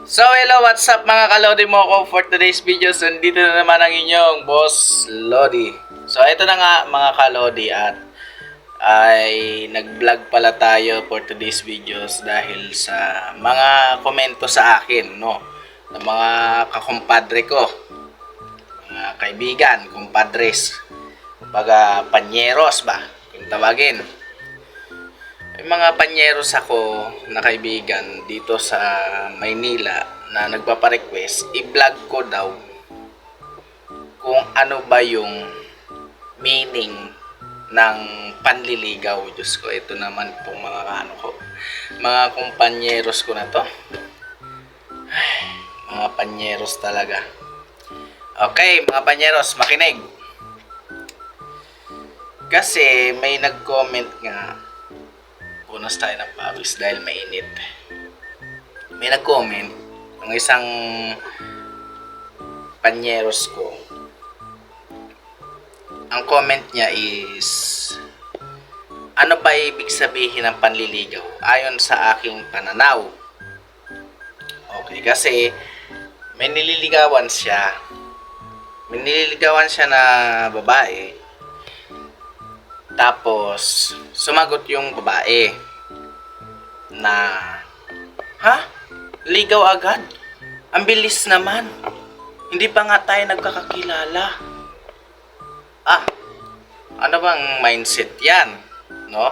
So hello, what's up mga kalodi mo ko for today's video. So dito na naman ang inyong boss Lodi. So ito na nga mga kalodi at ay nag-vlog pala tayo for today's videos dahil sa mga komento sa akin, no, ng mga kakumpadre ko, mga kaibigan, kumpadres, kumbaga panyeros ba kung tawagin. May mga panyeros ako na kaibigan dito sa Maynila na nagpapa-request i-vlog ko daw kung ano ba yung meaning ng panliligaw. Diyos ko, ito naman itong mga mga kumpanyeros ko na to. Ay, mga panyeros talaga. Okay, mga panyeros, makinig. Kasi may nag-comment nga, punas tayo ng pawis dahil mainit. May nag-comment ng isang panyeros ko. Ang comment niya is, ano ba ibig sabihin ng panliligaw ayon sa aking pananaw? Okay, kasi may nililigawan siya. May nililigawan siya na babae. Tapos, sumagot yung babae na, ha? Ligaw agad? Ang bilis naman. Hindi pa nga tayo nagkakakilala. Ah, ano bang mindset yan? No?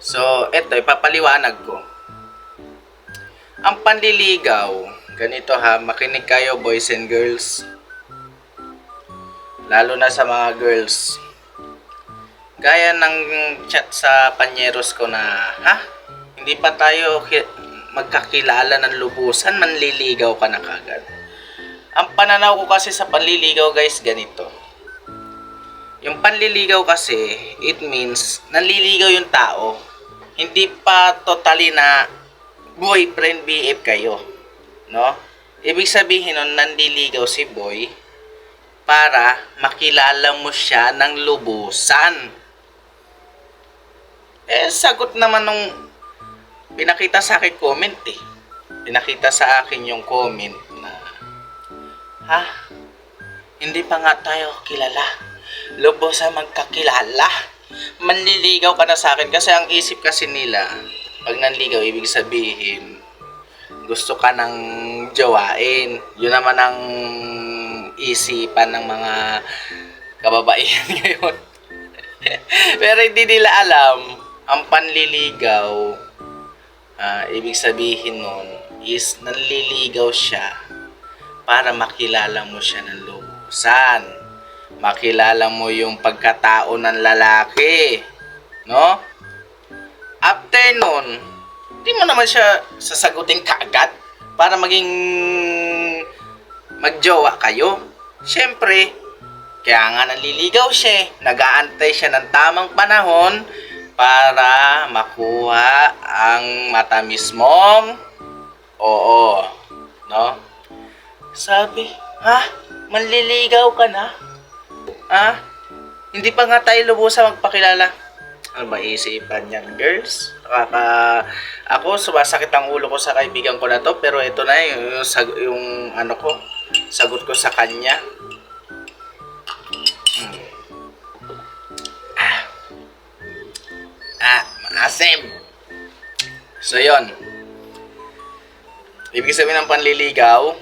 So, eto, ipapaliwanag ko. Ang panliligaw, ganito ha, makinig kayo boys and girls. Lalo na sa mga girls. Gaya ng chat sa panyeros ko na, ha? Hindi pa tayo magkakilala ng lubusan, manliligaw ka na kagad. Ang pananaw ko kasi sa panliligaw guys, ganito. Yung panliligaw kasi, it means, nanliligaw yung tao. Hindi pa totally na boyfriend, BF kayo. No? Ibig sabihin nun, nanliligaw si boy para makilala mo siya ng lubusan. Eh, sagot naman nung pinakita sa akin comment eh. Pinakita sa akin yung comment na, ha? Hindi pa nga tayo kilala. Lubos sa magkakilala. Manliligaw ka na sa akin. Kasi ang isip kasi nila, pag nanligaw, ibig sabihin, gusto ka ng jowain. Yun naman ang isipan ng mga kababaihan ngayon. Pero hindi nila alam, ang panliligaw, ibig sabihin nun is nanliligaw siya para makilala mo siya ng lubusan. Makilala mo yung pagkatao ng lalaki. No? After nun, hindi mo naman siya sasagutin kaagad para maging magjowa kayo. Siyempre, kaya nga nanliligaw siya. Nag-aantay siya ng tamang panahon para makuha ang matamis mong oo. No? Sabi, ha? Manliligaw ka na? Ha? Hindi pa nga tayo lubusan magpakilala. Ano ba isipan niyan, girls? Ako, sumasakit ang ulo ko sa kaibigan ko na to, pero ito na yung ano ko, sagot ko sa kanya. Maasim. So, yon. Ibig sabihin ng panliligaw,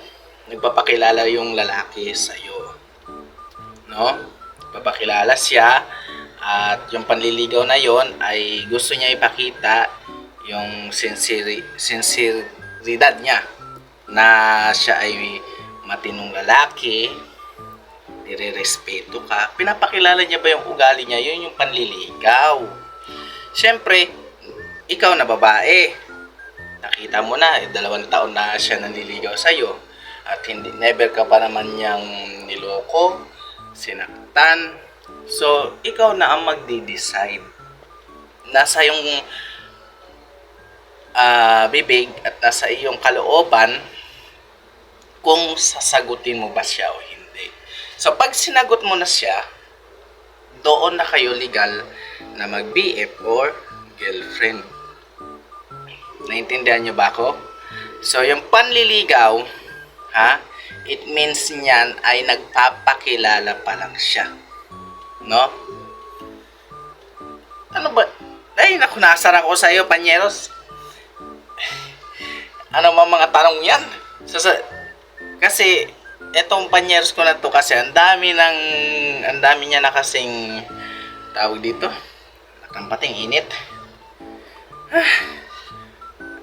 nagpapakilala yung lalaki sa'yo. No? Papakilala siya at yung panliligaw na yon ay gusto niya ipakita yung sinseridad niya na siya ay matinong lalaki, nire-respeto ka. Pinapakilala niya ba yung ugali niya? Yun yung panliligaw. Siyempre, ikaw na babae, nakita mo na, 2 taon na siya nanliligaw sa'yo at never ka pa naman niyang niloko, sinaktan. So, ikaw na ang magde-decide. Nasa yung bibig at nasa iyong kalooban kung sasagutin mo ba siya o hindi. So, pag sinagot mo na siya, doon na kayo legal na mag-BF or girlfriend. Naintindihan nyo ba ako? So, yung panliligaw, it means niyan ay nagpapakilala pa lang siya. No? Ano ba? Ay, naku, nasara ko sa iyo, panyeros. Ano ba mga tanong yan? Kasi, etong panyeros ko na to kasi ang dami niya na kasing tawag dito. Nakampating init.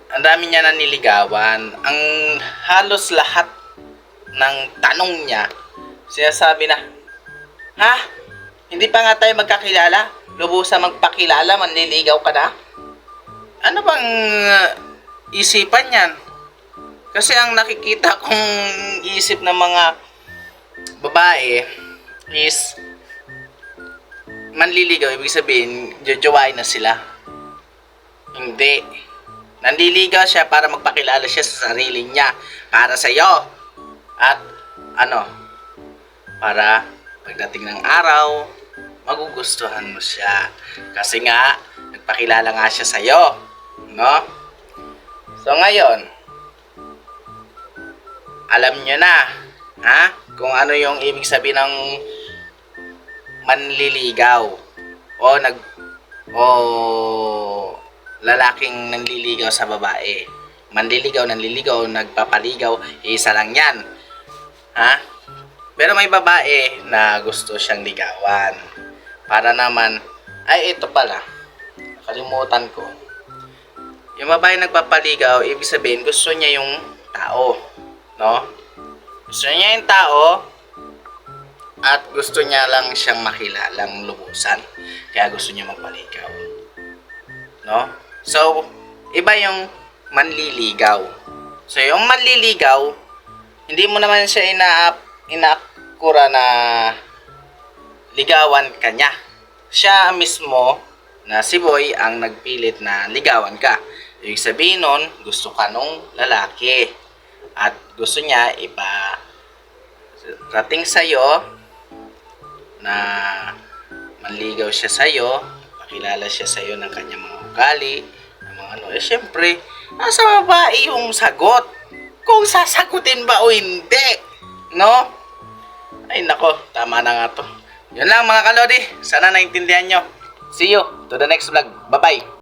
Ang dami niya na niligawan. Ang halos lahat ng tanong niya, sinasabi na, hindi pa nga tayo magkakilala? Lubusan magpakilala, manliligaw ka na? Ano bang isipan yan? Kasi ang nakikita kong isip ng mga babae is manliligaw, ibig sabihin, jojowain na sila. Hindi. Nanliligaw siya para magpakilala siya sa sarili niya para sa iyo. At para pagdating ng araw, magugustuhan mo siya. Kasi nga, nagpakilala nga siya sa iyo. No? So ngayon, alam nyo na, kung ano yung ibig sabihin ng manliligaw o lalaking nanliligaw sa babae. Manliligaw, nanliligaw, nagpapaligaw, isa lang yan. Pero may babae na gusto siyang ligawan. Para naman, ay ito pala, nakalimutan ko. Yung babae nagpapaligaw, ibig sabihin gusto niya yung tao. No? Gusto niya yung tao at gusto niya lang siyang makilalang lubusan. Kaya gusto niya magpaligaw. No? So, iba yung manliligaw. So, yung manliligaw, hindi mo naman siya inaakura na ligawan ka niya. Siya mismo na si Boy ang nagpilit na ligawan ka. Ibig sabihin nun, gusto ka nung lalaki. At gusto niya rating sa'yo na manligaw siya sa'yo, pakilala siya sa'yo ng kanyang mga ugali, ng mga syempre, nasa babae yung sagot. Kung sasagutin ba o hindi, no? Ay nako, tama na nga to. Yun lang mga kalodi, sana naintindihan nyo. See you to the next vlog. Bye-bye.